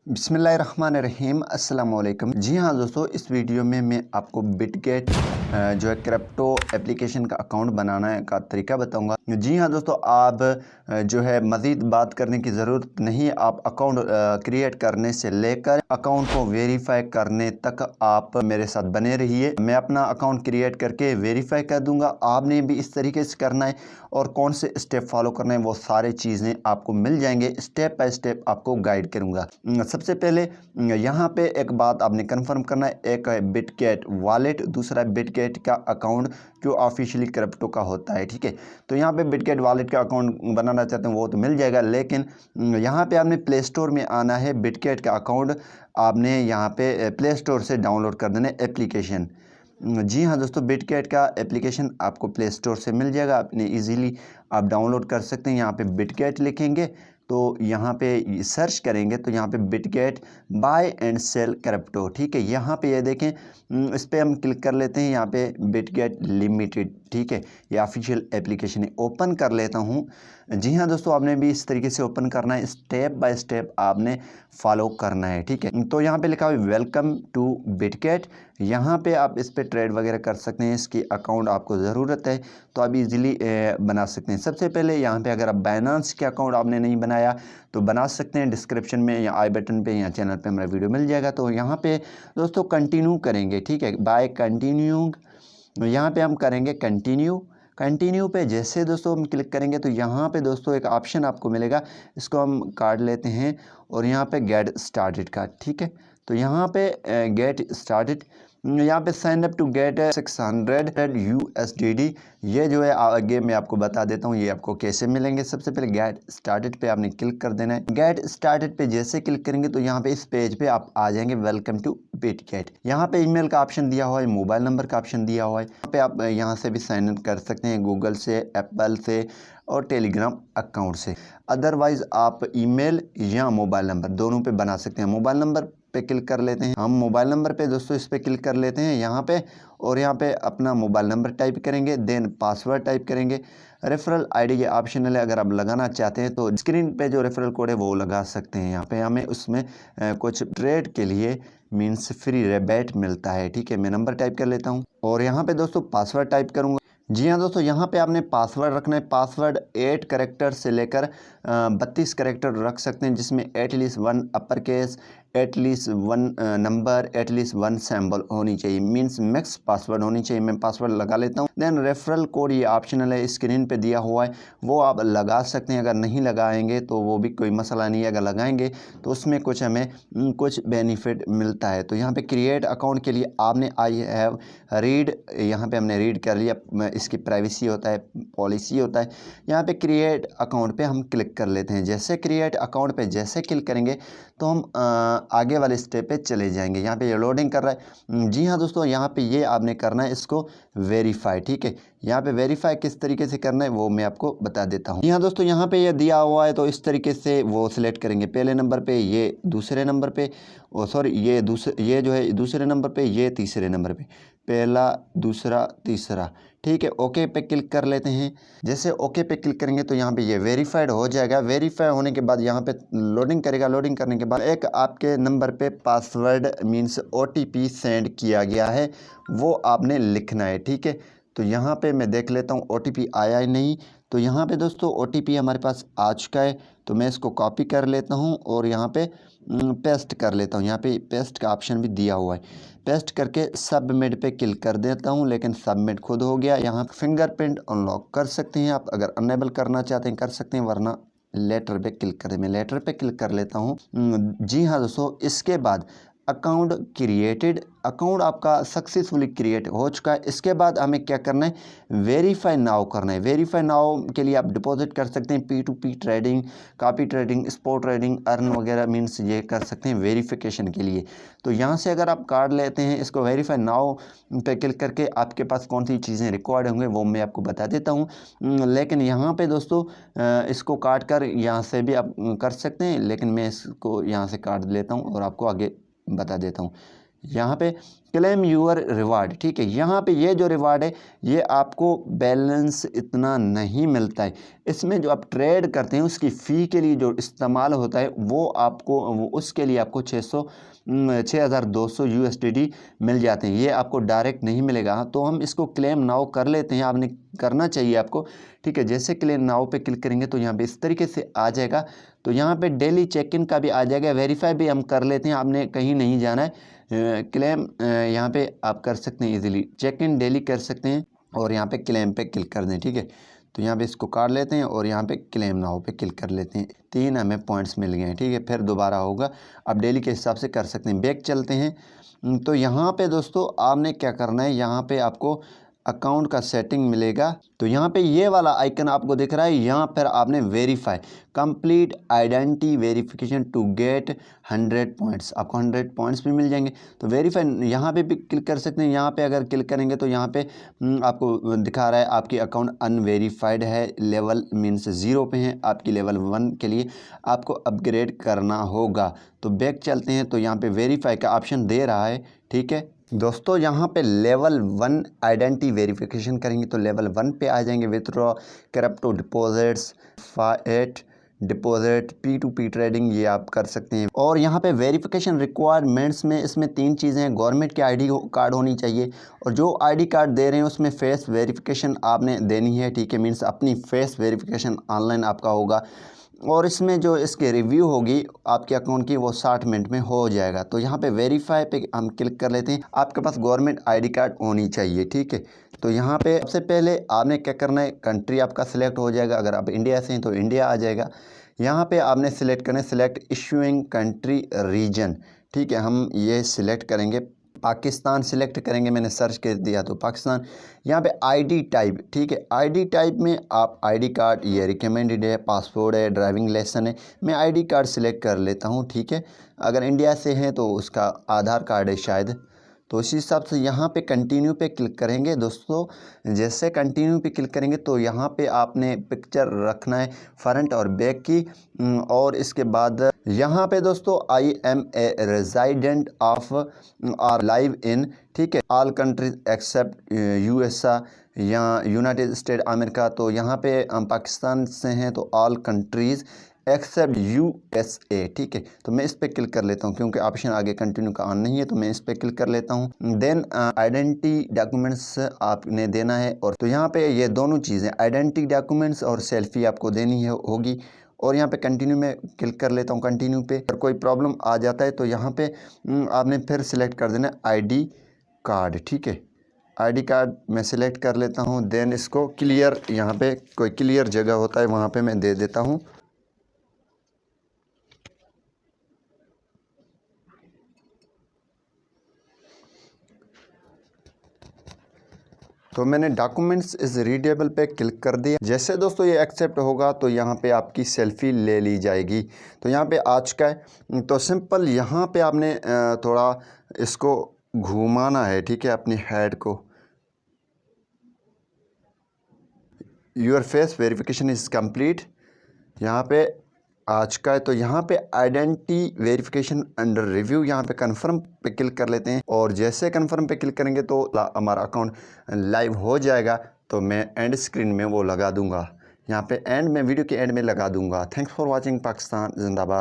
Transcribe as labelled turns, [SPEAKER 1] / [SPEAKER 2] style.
[SPEAKER 1] बिस्मिल्लाहिर्रहमानिर्रहीम अस्सलाम वालेकुम। जी हाँ दोस्तों, इस वीडियो में मैं आपको बिटगेट जो है क्रिप्टो एप्लीकेशन का अकाउंट बनाने का तरीका बताऊंगा। जी हाँ दोस्तों, आप जो है मज़ीद बात करने की ज़रूरत नहीं। आप अकाउंट क्रिएट करने से लेकर अकाउंट को वेरीफाई करने तक आप मेरे साथ बने रहिए। मैं अपना अकाउंट क्रिएट करके वेरीफाई कर दूंगा। आपने भी इस तरीके से करना है और कौन से स्टेप फॉलो करने हैं वो सारी चीज़ें आपको मिल जाएंगे। स्टेप बाय स्टेप आपको गाइड करूँगा। सबसे पहले यहाँ पे एक बात आपने कंफर्म करना है, एक है बिटगेट वॉलेट, दूसरा बिटगेट का अकाउंट जो ऑफिशियली क्रिप्टो का होता है। ठीक है, तो यहाँ पे बिटगेट वॉलेट का अकाउंट बनाना चाहते हैं वो तो मिल जाएगा, लेकिन यहाँ पे आपने प्ले स्टोर में आना है। बिटगेट का अकाउंट आपने यहाँ पे प्ले स्टोर से डाउनलोड कर देना है एप्लीकेशन। जी हाँ दोस्तों, बिटगेट का एप्लीकेशन आपको प्ले स्टोर से मिल जाएगा। आपने इजीली आप डाउनलोड कर सकते हैं। यहाँ पे बिटगेट लिखेंगे तो यहाँ पे सर्च करेंगे तो यहाँ पे Bitget buy and sell crypto. ठीक है, यहाँ पे ये देखें, इस पर हम क्लिक कर लेते हैं। यहाँ पे बिटगेट लिमिटेड, ठीक है, ये ऑफिशियल एप्लीकेशन है। ओपन कर लेता हूँ। जी हाँ दोस्तों, आपने भी इस तरीके से ओपन करना है, स्टेप बाय स्टेप आपने फॉलो करना है। ठीक है, तो यहाँ पे लिखा हुआ है वेलकम टू बिटगेट। यहाँ पे आप इस पर ट्रेड वगैरह कर सकते हैं। इसकी अकाउंट आपको ज़रूरत है तो आप इजीली बना सकते हैं। सबसे पहले यहाँ पे अगर आप बाइनेंस के अकाउंट आपने नहीं बनाया तो बना सकते हैं। डिस्क्रिप्शन में या आई बटन पे या चैनल पे हमारा वीडियो मिल जाएगा। तो यहाँ पे दोस्तों कंटिन्यू करेंगे। ठीक है, बाय कंटिन्यू, यहाँ पे हम करेंगे कंटिन्यू पे जैसे दोस्तों हम क्लिक करेंगे तो यहाँ पे दोस्तों एक ऑप्शन आपको मिलेगा, इसको हम काट लेते हैं और यहाँ पे गेट स्टार्टेड का। ठीक है, तो यहाँ पे गेट स्टार्टेड, यहाँ पे sign up to get 600 USDD। ये जो है आगे मैं आपको बता देता हूँ ये आपको कैसे मिलेंगे। सबसे पहले गेट स्टार्टेड पे आपने क्लिक कर देना है। गेट स्टार्टेड पे जैसे क्लिक करेंगे तो यहाँ पे इस पेज पे आप आ जाएंगे, वेलकम टू बिटगेट। यहाँ पे ईमेल का ऑप्शन दिया हुआ है, मोबाइल नंबर का ऑप्शन दिया हुआ है। यहाँ पे आप यहाँ से भी साइन इन कर सकते हैं, गूगल से, एप्पल से और टेलीग्राम अकाउंट से। अदरवाइज़ आप ईमेल या मोबाइल नंबर दोनों पे बना सकते हैं। मोबाइल नंबर पे क्लिक कर लेते हैं हम। मोबाइल नंबर पे दोस्तों इस पे क्लिक कर लेते हैं यहाँ पे, और यहाँ पे अपना मोबाइल नंबर टाइप करेंगे, देन पासवर्ड टाइप करेंगे। रेफरल आईडी ये ऑप्शनल है, अगर आप लगाना चाहते हैं तो स्क्रीन पे जो रेफरल कोड है वो लगा सकते हैं। यहाँ पे हमें उसमें कुछ ट्रेड के लिए मीन्स फ्री रिबेट मिलता है। ठीक है, मैं नंबर टाइप कर लेता हूँ और यहाँ पे दोस्तों पासवर्ड टाइप करूँगा। जी हाँ दोस्तों, यहाँ पे आपने पासवर्ड रखना है। पासवर्ड 8 कैरेक्टर से लेकर 32 कैरेक्टर रख सकते हैं, जिसमें at least 1 upper case, at least 1 number, at least 1 symbol होनी चाहिए, मींस मैक्स पासवर्ड होनी चाहिए। मैं पासवर्ड लगा लेता हूँ। देन रेफरल कोड ये ऑप्शनल है, स्क्रीन पे दिया हुआ है, वो आप लगा सकते हैं। अगर नहीं लगाएंगे तो वो भी कोई मसला नहीं है, अगर लगाएंगे तो उसमें कुछ हमें कुछ बेनिफिट मिलता है। तो यहाँ पे क्रिएट अकाउंट के लिए आपने आई हैव रीड, यहाँ पे हमने रीड कर लिया। इसकी प्राइवेसी होता है, पॉलिसी होता है। यहाँ पे क्रिएट अकाउंट पे हम क्लिक कर लेते हैं। जैसे क्रिएट अकाउंट पे जैसे क्लिक करेंगे तो हम आगे वाले स्टेप पे चले जाएंगे। यहाँ पे ये लोडिंग कर रहा है। जी हाँ दोस्तों, यहाँ पे ये आपने करना है, इसको वेरीफाई। ठीक है, यहाँ पे वेरीफाई किस तरीके से करना है वो मैं आपको बता देता हूँ। जी हाँ दोस्तों, यहाँ पे ये दिया हुआ है तो इस तरीके से वो सिलेक्ट करेंगे। पहले नंबर पे, ये दूसरे नंबर पे, ओ सॉरी ये जो है दूसरे नंबर पे, ये तीसरे नंबर पे, पहला दूसरा तीसरा। ठीक है, ओके पे क्लिक कर लेते हैं। जैसे ओके पे क्लिक करेंगे तो यहाँ पे ये वेरीफाइड हो जाएगा। वेरीफाई होने के बाद यहाँ पे लोडिंग करेगा। लोडिंग करने के बाद एक आपके नंबर पे पासवर्ड मीन्स OTP सेंड किया गया है, वो आपने लिखना है। ठीक है, तो यहाँ पे मैं देख लेता हूँ OTP आया ही नहीं। तो यहाँ पे दोस्तों OTP हमारे पास आ चुका है, तो मैं इसको कॉपी कर लेता हूँ और यहाँ पे पेस्ट कर लेता हूँ। यहाँ पे पेस्ट का ऑप्शन भी दिया हुआ है। पेस्ट करके सबमिट पे क्लिक कर देता हूँ, लेकिन सबमिट खुद हो गया। यहाँ फिंगरप्रिंट अनलॉक कर सकते हैं आप, अगर अनेबल करना चाहते हैं कर सकते हैं, वरना लेटर पे क्लिक करें। मैं लेटर पे क्लिक कर लेता हूँ। जी हाँ दोस्तों, इसके बाद अकाउंट क्रिएटेड, अकाउंट आपका सक्सेसफुली क्रिएट हो चुका है। इसके बाद हमें क्या करना है, वेरीफाई नाउ करना है। वेरीफाई नाउ के लिए आप डिपॉजिट कर सकते हैं, P2P trading, copy trading, spot trading, earn वगैरह मीन्स ये कर सकते हैं वेरिफिकेशन के लिए। तो यहाँ से अगर आप कार्ड लेते हैं, इसको वेरीफाई नाउ पे क्लिक करके आपके पास कौन सी चीज़ें रिक्वायर्ड होंगे वो मैं आपको बता देता हूँ। लेकिन यहाँ पे दोस्तों इसको काट कर यहाँ से भी आप कर सकते हैं, लेकिन मैं इसको यहाँ से काट लेता हूँ और आपको आगे बता देता हूँ। यहाँ पे क्लेम यूर रिवार्ड। ठीक है, यहाँ पे ये जो रिवार्ड है ये आपको बैलेंस इतना नहीं मिलता है। इसमें जो आप ट्रेड करते हैं उसकी फ़ी के लिए जो इस्तेमाल होता है वो आपको उसके लिए आपको 6200 USDT मिल जाते हैं। ये आपको डायरेक्ट नहीं मिलेगा। तो हम इसको क्लेम नाउ कर लेते हैं। आपने करना चाहिए आपको। ठीक है, जैसे क्लेम नाउ पे क्लिक करेंगे तो यहाँ पे इस तरीके से आ जाएगा। तो यहाँ पे डेली चेक इन का भी आ जाएगा, वेरीफाई भी हम कर लेते हैं। आपने कहीं नहीं जाना है, क्लेम यहाँ पे आप कर सकते हैं, इजीली चेक इन डेली कर सकते हैं और यहाँ पे क्लेम पे क्लिक कर दें। ठीक है, तो यहाँ पे इसको काट लेते हैं और यहाँ पे क्लेम नाउ पे क्लिक कर लेते हैं। 3 हमें पॉइंट्स मिल गए हैं। ठीक है, फिर दोबारा होगा, आप डेली के हिसाब से कर सकते हैं। बैक चलते हैं। तो यहाँ पे दोस्तों आपने क्या करना है, यहाँ पे आपको अकाउंट का सेटिंग मिलेगा। तो यहाँ पे ये वाला आइकन आपको दिख रहा है, यहाँ पर आपने verify complete identity verification to get 100 points, आपको 100 पॉइंट्स भी मिल जाएंगे। तो वेरीफाई यहाँ पे भी क्लिक कर सकते हैं। यहाँ पे अगर क्लिक करेंगे तो यहाँ पे आपको दिखा रहा है आपकी अकाउंट अनवेरीफाइड है, लेवल मीन्स 0 पे है। आपकी लेवल 1 के लिए आपको अपग्रेड करना होगा। तो बैक चलते हैं, तो यहाँ पे वेरीफाई का ऑप्शन दे रहा है। ठीक है दोस्तों, यहाँ पे लेवल 1 आइडेंटिटी वेरिफिकेशन करेंगे तो लेवल 1 पे आ जाएंगे। Withdraw crypto deposits, fight deposit, P2P trading, ये आप कर सकते हैं। और यहाँ पे वेरिफिकेशन रिक्वायरमेंट्स में इसमें 3 चीज़ें हैं। गवर्नमेंट की ID कार्ड होनी चाहिए और जो ID कार्ड दे रहे हैं उसमें फेस वेरिफिकेशन आपने देनी है। ठीक है, मीन्स अपनी फेस वेरिफिकेशन ऑनलाइन आपका होगा और इसमें जो इसके रिव्यू होगी आपके अकाउंट की वो 60 मिनट में हो जाएगा। तो यहाँ पे वेरीफाई पे हम क्लिक कर लेते हैं। आपके पास गवर्नमेंट ID कार्ड होनी चाहिए। ठीक है, तो यहाँ पे सबसे पहले आपने क्या करना है, कंट्री आपका सिलेक्ट हो जाएगा। अगर आप इंडिया से हैं तो इंडिया आ जाएगा। यहाँ पे आपने सिलेक्ट करना है सिलेक्ट इशूइंग कंट्री रीजन। ठीक है, हम ये सिलेक्ट करेंगे, पाकिस्तान सिलेक्ट करेंगे। मैंने सर्च कर दिया तो पाकिस्तान। यहाँ पे ID टाइप, ठीक है, ID टाइप में आप ID कार्ड, ये रिकमेंडेड है, पासपोर्ट है, ड्राइविंग लाइसेंस है। मैं ID कार्ड सिलेक्ट कर लेता हूँ। ठीक है, अगर इंडिया से हैं तो उसका आधार कार्ड है शायद। तो इसी हिसाब से यहाँ पे कंटिन्यू पे क्लिक करेंगे। दोस्तों जैसे कंटिन्यू पे क्लिक करेंगे तो यहाँ पे आपने पिक्चर रखना है फ्रंट और बैक की। और इसके बाद यहाँ पे दोस्तों I am a resident of or live in, ठीक है, ऑल कंट्रीज एक्सेप्ट USA या यूनाइटेड स्टेट अमेरिका। तो यहाँ पे हम पाकिस्तान से हैं तो ऑल कंट्रीज़ एक्सेप्ट USA। ठीक है, तो मैं इस पर क्लिक कर लेता हूँ क्योंकि ऑप्शन आगे कंटिन्यू का ऑन नहीं है, तो मैं इस पर क्लिक कर लेता हूँ। देन आइडेंटिटी डॉक्यूमेंट्स आपने देना है। और तो यहाँ पे ये दोनों चीज़ें आइडेंटिटी डॉक्यूमेंट्स और सेल्फी आपको देनी है होगी। और यहाँ पे कंटिन्यू में क्लिक कर लेता हूँ। कंटिन्यू पे अगर कोई प्रॉब्लम आ जाता है तो यहाँ पे आपने फिर सिलेक्ट कर देना ID कार्ड। ठीक है, ID कार्ड मैं सिलेक्ट कर लेता हूँ। देन इसको क्लियर, यहाँ पे कोई क्लियर जगह होता है वहाँ पे मैं दे देता हूँ। तो मैंने डॉक्यूमेंट्स इस रीडेबल पे क्लिक कर दिया। जैसे दोस्तों ये एक्सेप्ट होगा तो यहाँ पे आपकी सेल्फ़ी ले ली जाएगी। तो यहाँ पे आज का है तो सिंपल यहाँ पे आपने थोड़ा इसको घुमाना है। ठीक है, अपनी हेड को। Your face verification is complete, यहाँ पे आज का है। तो यहाँ पे आइडेंटिटी वेरिफिकेशन अंडर रिव्यू, यहाँ पे कंफर्म पे क्लिक कर लेते हैं। और जैसे कंफर्म पे क्लिक करेंगे तो हमारा अकाउंट लाइव हो जाएगा। तो मैं एंड स्क्रीन में वो लगा दूंगा, यहाँ पे एंड में, वीडियो के एंड में लगा दूंगा। Thanks for watching. पाकिस्तान जिंदाबाद।